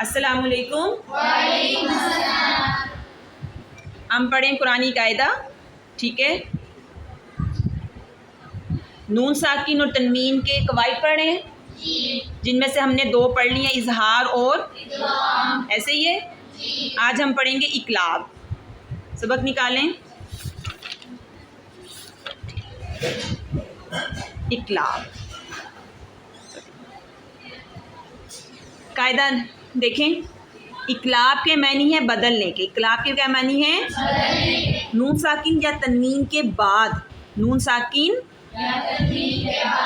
अस्सलामुअलैकुम। हम पढ़ें कुरानी कायदा, ठीक है। नून साकिन और तनवीन के कवायद पढ़ें, जिनमें से हमने दो पढ़ ली हैं, इजहार और ऐसे ही है। आज हम पढ़ेंगे इकलाब। सबक निकालें। इकलाब कायदा देखें। इकलाब के मानी है बदलने के। इकलाब के क्या मानी है? नून साकिन या तनवीन के बाद, नून साकिन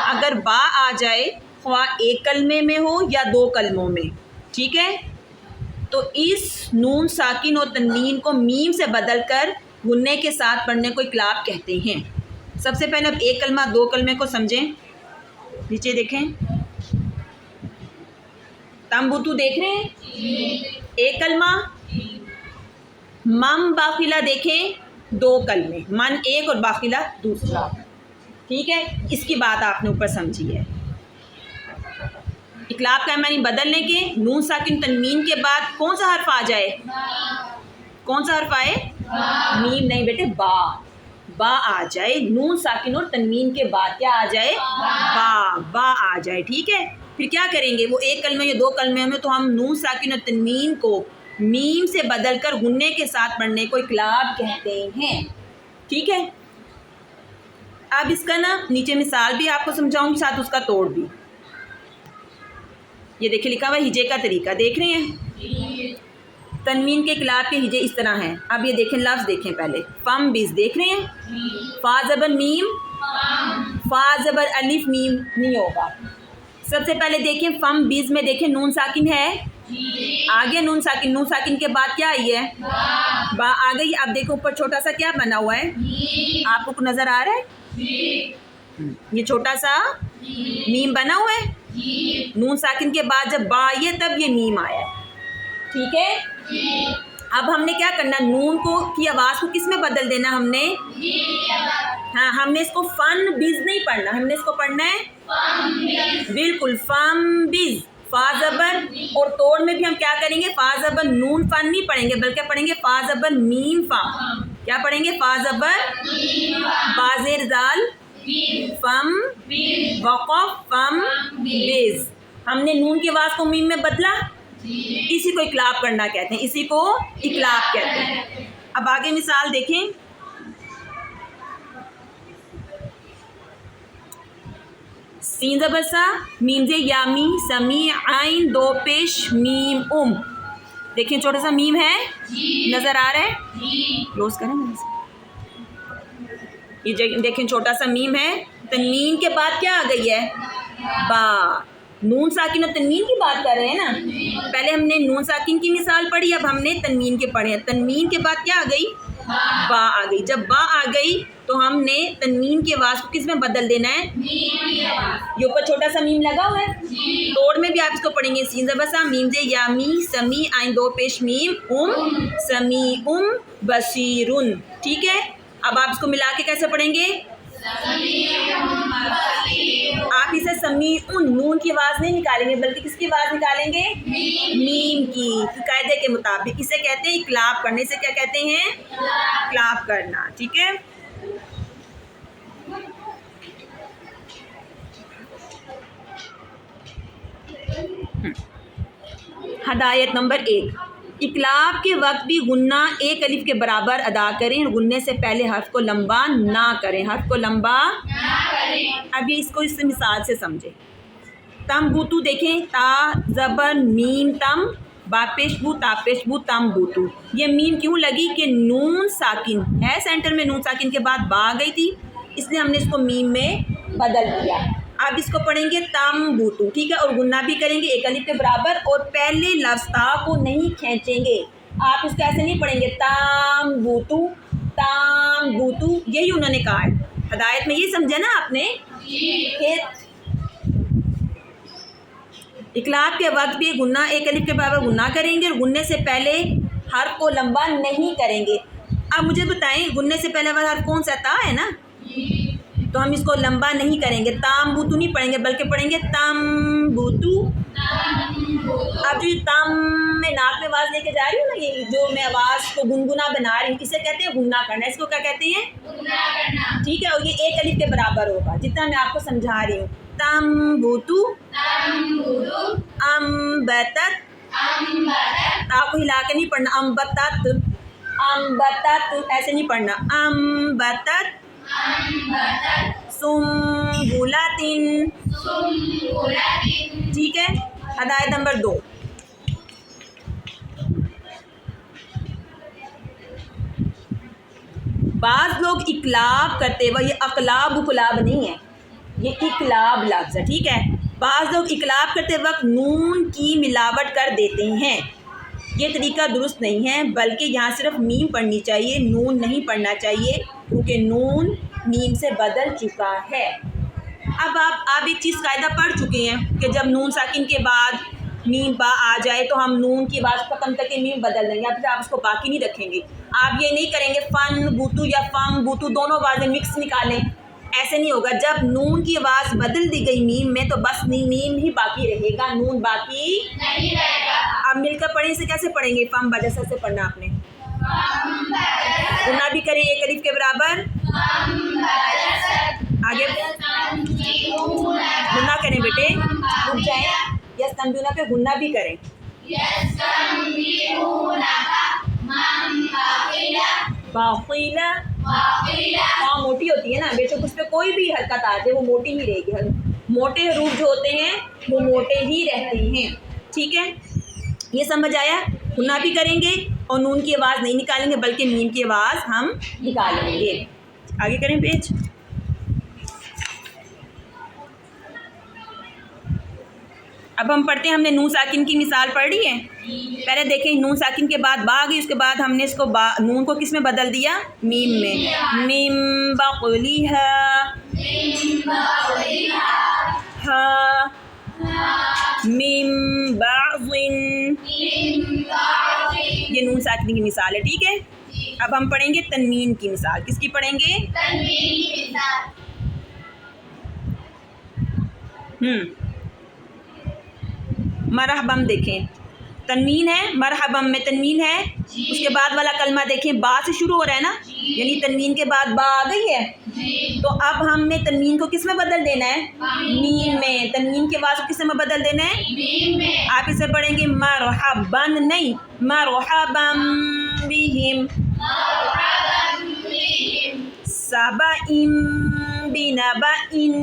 अगर बा आ जाए, ख्वा एक कलमे में हो या दो कलमों में, ठीक है, तो इस नून साकिन और तनवीन को मीम से बदलकर गुन्ने के साथ पढ़ने को इकलाब कहते हैं। सबसे पहले अब एक कलमा दो कलमे को समझें। नीचे देखें, तंबुतु देख रहे हैं, एक कलमा। मम बाखिला देखें, दो कलमे, मन एक और बाखिला दूसरा, ठीक है। इसकी बात आपने ऊपर समझी है। इकलाब का मानी बदलने के। नून साकिन तनवीन के बाद कौन सा हर्फ आ जाए? कौन सा हर्फ आए? मीम नहीं बेटे, बा। बा आ जाए। नून साकिन और तनवीन के बाद क्या आ जाए? बा आ जाए, ठीक है। फिर क्या करेंगे? वो एक कलमे या दो कलमे में, तो हम नून साकिन और तनवीन को मीम से बदलकर गुन्ने के साथ पढ़ने को इकलाब कहते हैं, ठीक है। अब इसका ना नीचे मिसाल भी आपको समझाऊंगी, साथ उसका तोड़ भी। ये देखिए लिखा हुआ हिजे का तरीका, देख रहे हैं। तनवीन के इकलाब के हिजे इस तरह हैं। अब ये देखें, लफ्ज़ देखें पहले। फम बिज देख रहे हैं, फा ज़बर मीम, फा ज़बर अलिफ मीम नहीं होगा। सबसे पहले देखें फम बिज में, देखें नून साकिन है, आगे नून साकिन, नून साकिन के बाद क्या आई है? बा आ गई। अब देखो ऊपर छोटा सा क्या बना हुआ है, आपको नजर आ रहा है? ये छोटा सा मीम बना हुआ है। नून साकिन के बाद जब बा आई है तब ये मीम आया है, ठीक है। अब हमने क्या करना, नून को की आवाज़ को किस में बदल देना हमने? हाँ, हमने इसको फन बिज नहीं पढ़ना, हमने इसको पढ़ना है बिल्कुल फम बिज। फा ज़बर और तोड़ में भी हम क्या करेंगे? फा ज़बर नून फन नहीं पढ़ेंगे, बल्कि पढ़ेंगे फा ज़बर मीम फा। क्या पढ़ेंगे? फा ज़बर बाज़ेर दाल फम वक़फ़ फम बिज। हमने नून की आवाज़ को मीम में बदला, इसी को इकलाब करना कहते हैं, इसी को इकलाब कहते हैं। अब आगे मिसाल देखें। सीन ज़बर सा, मीम जे यामी, समी आइन दो पेश मीम उम। देखें छोटा सा मीम है, नज़र आ रहा है? क्लोज करें मेरे से। ये देखें छोटा सा मीम है। तनवीन के बाद क्या आ गई है? बा। नून साकिन और तनवीन की बात कर रहे हैं ना। पहले हमने नून साकिन की मिसाल पढ़ी, अब हमने तनवीन के पढ़े हैं। तनवीन के बाद क्या आ गई? बा आ गई। जब बा आ गई तो हमने तनवीन की आवाज़ को किस में बदल देना है? ये ऊपर छोटा सा मीम लगा हुआ है, तोड़ में भी आप इसको पढ़ेंगे। सीन ज़बर सा, मीम जे यामी, समी आइन दो पेश मीम समी बसीरुन, ठीक है। अब आप इसको मिला के कैसे पढ़ेंगे? आप इसे समी नून की आवाज़ नहीं निकालेंगे, बल्कि किसकी आवाज़ निकालेंगे? मीम की। कायदे के मुताबिक इसे कहते हैं इकलाब करने। से क्या कहते हैं? इकलाब करना, ठीक है। हदायत नंबर 1, इकलाब के वक्त भी गुन्ना एक अलिफ के बराबर अदा करें। गुन्ने से पहले हर्फ को लंबा ना करें, हर्फ को लंबा ना करें। अभी इसको इस मिसाल से समझें। तम बूतू देखें, ता ज़बर मीम तम, बापेशबू तापेशबू तम बूतू। ये मीम क्यों लगी? कि नून साकिन है सेंटर में, नून साकिन के बाद बा आ गई थी, इसलिए हमने इसको मीम में बदल दिया। अब इसको पढ़ेंगे तम बूतू, ठीक है, और गुन्ना भी करेंगे एक अलिफ के बराबर, और पहले लफ्ज़ ता को नहीं खींचेंगे। आप इसको ऐसे नहीं पढ़ेंगे ताम बूतू, यही उन्होंने कहा है हदायत में, ये समझा ना आपने? फिर इकलाब के वक्त भी गुन्ना एक अलिफ के बराबर गुन्ना करेंगे, और गुन्ने से पहले हर्फ को लंबा नहीं करेंगे। अब मुझे बताएं, गुन्ने से पहले वाला हर्फ कौन सा? ता है ना, तो हम इसको लंबा नहीं करेंगे, ताम बूतू नहीं पढ़ेंगे, बल्कि पढ़ेंगे तम बूतू। अब जो तम मैं नाक में आवाज़ लेके जा रही हूँ ना, ये जो मैं आवाज़ को गुनगुना बना रही हूँ, इसे कहते हैं गुन्ना करना। इसको क्या कहते हैं? गुन्ना करना। ठीक है, और ये एक अलिफ के बराबर होगा जितना मैं आपको समझा रही हूँ। तंबुतु, अम्बतत, आपको हिला के नहीं पढ़ना, अम्बतत, अम्बतत ऐसे नहीं पढ़ना, अम्बतत, सुम्बुलातिन। ठीक है, हदायत नंबर 2। बाज़ लोग इकलाब करते हुए, ये अकलाब उकलाब नहीं है, ये इकलाब लफ्ज़ है। ठीक है, बाज़ लोग इकलाब करते वक्त नून की मिलावट कर देते हैं। ये तरीका दुरुस्त नहीं है, बल्कि यहाँ सिर्फ मीम पढ़नी चाहिए, नून नहीं पढ़ना चाहिए, क्योंकि नून मीम से बदल चुका है। अब आप एक चीज़ कायदा पढ़ चुके हैं कि जब नून साकिन के बाद मीम बा आ जाए तो हम नून की आवाज़ ख़त्म करके मीम बदल देंगे, अब आप उसको बाकी नहीं रखेंगे। आप ये नहीं करेंगे फ़न बूतू या फ़म बूतू दोनों आवाज़ें मिक्स निकालें, ऐसे नहीं होगा। जब नून की आवाज़ बदल दी गई मीम में तो बस मीम ही बाकी रहेगा, नून बाकी नहीं रहेगा। अब मिलकर पढ़ें, इसे कैसे पढ़ेंगे? फ़म बजसा से पढ़ना आपने, गुना भी करें एक अलिफ के बराबर, आगे गुना करें बेटे, रुक जाए, यस तंबीना पे गुना भी करें। बाक़ीला, हाँ मोटी होती है ना बेशक, उस पर कोई भी हरकत आ जाए वो मोटी ही रहेगी। मोटे हरूफ जो होते हैं वो मोटे ही रहते हैं। ठीक है, ये समझ आया? गुना भी करेंगे और नून की आवाज़ नहीं निकालेंगे, बल्कि मीम की आवाज़ हम निकालेंगे। आगे करें पेज। अब हम पढ़ते हैं, हमने नून साकिन की मिसाल पढ़ ली है। पहले देखें, नून साकिन के बाद बा आ गई, उसके बाद हमने इसको नून को किस में बदल दिया? मीम में। मीम बक़लिहा, हा, मीम बाज़िन, ये नून साकिन की मिसाल है। ठीक है, अब हम पढ़ेंगे तनवीन की मिसाल। किसकी पढ़ेंगे? तनवीन की मिसाल। मरहबम देखें, तनवीन है, मरहबम में तनवीन है, उसके बाद वाला कलमा देखें बा से शुरू हो रहा है ना, यानी तनवीन के बाद बा आ गई है, तो अब हमने तनवीन को किस में बदल देना है? मीम में। तनवीन के बाद किस में बदल देना है? मीम में। आप इसे पढ़ेंगे मरहबन नहीं, मरहबम बिहिम, सबइम बिनबइन।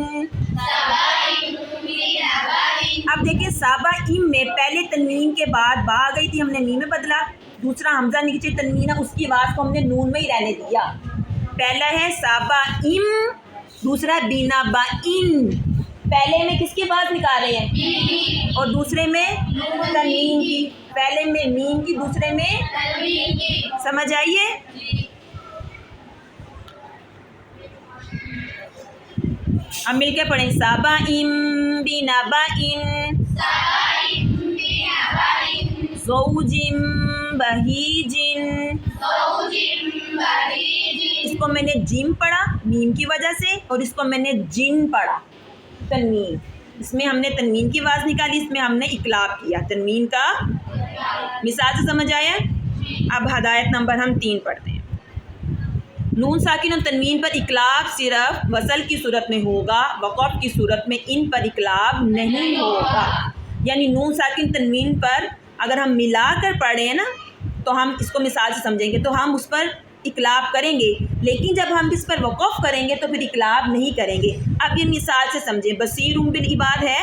अब देखिए, साबा इम में पहले तनवीन के बाद बा आ गई थी, हमने मीम में बदला। दूसरा हमजा नीचे तनवीन है, उसकी आवाज़ को हमने नून में ही रहने दिया। पहला है साबा इम, दूसरा बीना बा इन। पहले में किसकी आवाज़ निकाल रहे हैं? और दूसरे में तनवीन की। पहले में मीम की, दूसरे में तनवीन की। समझ आइए? अब मिलकर पढ़ें, साबा इम बिना बा इन, ज़ौजिम बहीजिन। इसको मैंने जिम पढ़ा मीम की वजह से, और इसको मैंने जिन पढ़ा तनवीन। इसमें हमने तनवीन की आवाज़ निकाली, इसमें हमने इकलाब किया तनवीन का। मिसाल से समझ आया? अब हदायत नंबर हम 3 पढ़ते हैं। नून साकिन और तनवीन पर इकलाब सिर्फ वसल की सूरत में होगा, वक़फ़ की सूरत में इन पर इकलाब नहीं होगा। यानी नून साकिन तनवीन पर अगर हम मिला कर पढ़े हैं ना, तो हम इसको मिसाल से समझेंगे तो हम उस पर इकलाब करेंगे, लेकिन जब हम इस पर वक़फ़ करेंगे तो फिर इकलाब नहीं करेंगे। अब ये मिसाल से समझें, बसीरुम बिल इबाद है।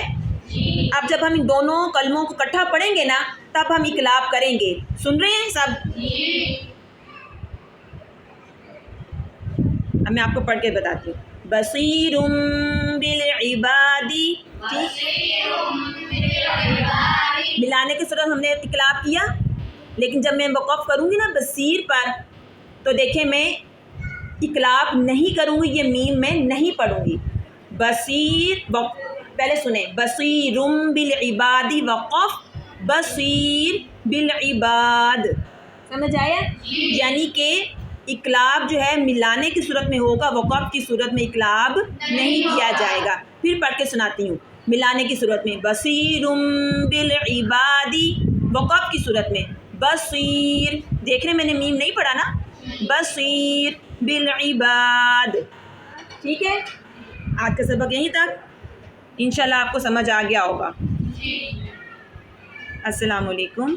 अब जब हम इन दोनों कलमों को इकट्ठा पढ़ेंगे ना, तब हम इकलाब करेंगे। सुन रहे हैं सब? अब मैं आपको पढ़ के बताती हूँ। बसीरुम बिल इबादी, मिलाने की सूरत हमने इकलाब किया, लेकिन जब मैं वक़फ़ करूँगी ना बसीर पर, तो देखें मैं इकलाब नहीं करूँगी, ये मीम में नहीं पढ़ूँगी। बसीर, पहले सुने, बसीरुम बिल इबादी वक़फ़, बसीर बिल इबाद। समझ आया? यानी कि इकलाब जो है मिलाने की सूरत में होगा, वक़फ़ की सूरत में इकलाब नहीं किया जाएगा। फिर पढ़ के सुनाती हूँ। मिलाने की सूरत में बसीरुम बिल इबादी, वक़फ़ की सूरत में बसीर, देख रहे हैं मैंने मीम नहीं पढ़ा ना, बसीर बिल इबाद। ठीक है, आज का सबक यहीं तक, इंशाल्लाह आपको समझ आ गया होगा। अस्सलाम वालेकुम।